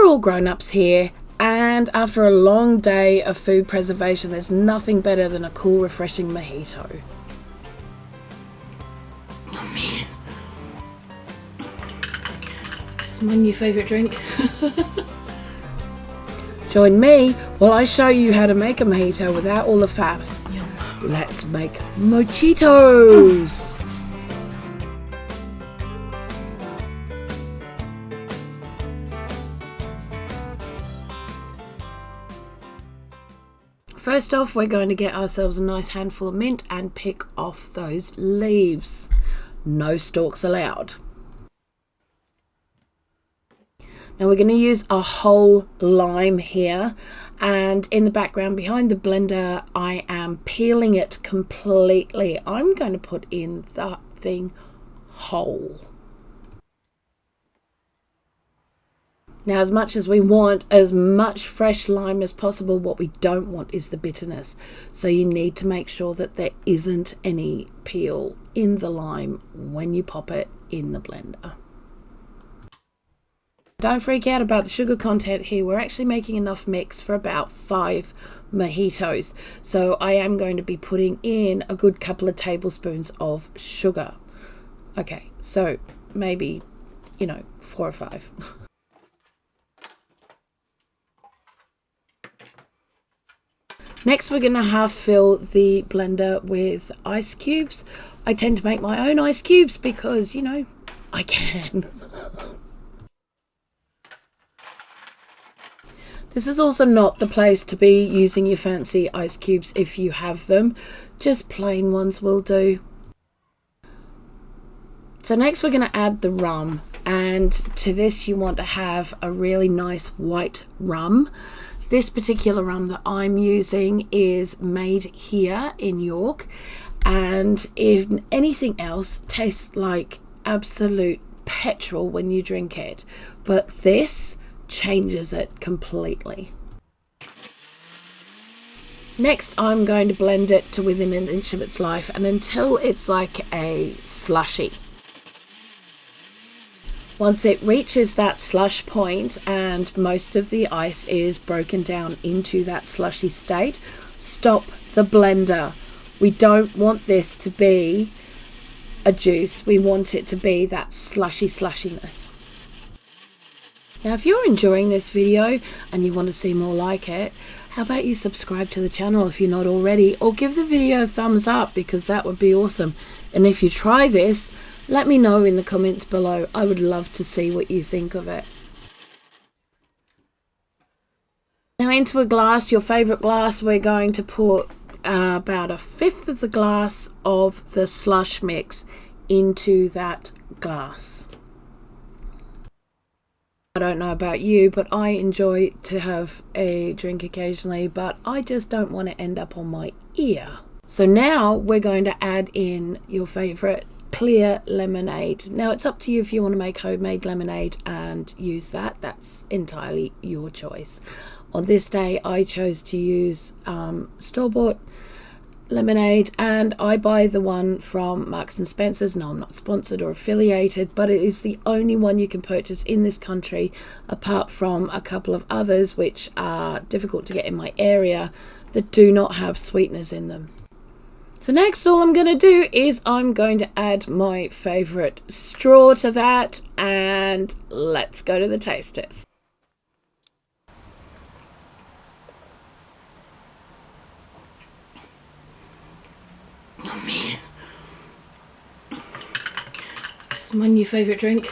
all grown-ups here, and after a long day of food preservation, there's nothing better than a cool, refreshing mojito. Oh man. It's my new favourite drink. Join me while I show you how to make a mojito without all the faff. Yum. Let's make mojitos! First off, we're going to get ourselves a nice handful of mint and pick off those leaves. No stalks allowed. Now we're going to use a whole lime here, and in the background behind the blender I am peeling it completely. I'm going to put in that thing whole. Now, as much as we want as much fresh lime as possible, what we don't want is the bitterness. So you need to make sure that there isn't any peel in the lime when you pop it in the blender. Don't freak out about the sugar content here. We're actually making enough mix for about 5 mojitos. So I am going to be putting in a good couple of tablespoons of sugar. Okay, so maybe, 4 or 5. Next, we're going to half fill the blender with ice cubes. I tend to make my own ice cubes because, I can. This is also not the place to be using your fancy ice cubes if you have them. Just plain ones will do. So next we're going to add the rum, and to this you want to have a really nice white rum. This particular rum that I'm using is made here in York, and if anything else tastes like absolute petrol when you drink it, but this changes it completely. Next, I'm going to blend it to within an inch of its life and until it's like a slushy. Once it reaches that slush point and most of the ice is broken down into that slushy state, stop the blender. We don't want this to be a juice. We want it to be that slushiness. Now, if you're enjoying this video and you want to see more like it, how about you subscribe to the channel if you're not already, or give the video a thumbs up because that would be awesome. And if you try this, let me know in the comments below. I would love to see what you think of it. Now into a glass, your favorite glass, we're going to put about 1/5 of the glass of the slush mix into that glass. I don't know about you, but I enjoy to have a drink occasionally, but I just don't want to end up on my ear. So now we're going to add in your favorite clear lemonade. Now it's up to you if you want to make homemade lemonade and use that. That's entirely your choice. On this day I chose to use store-bought lemonade, and I buy the one from Marks & Spencer's. No, I'm not sponsored or affiliated, but it is the only one you can purchase in this country, apart from a couple of others which are difficult to get in my area that do not have sweeteners in them. So next, all I'm going to do is I'm going to add my favorite straw to that, and let's go to the taste test. Oh man. It's my new favourite drink.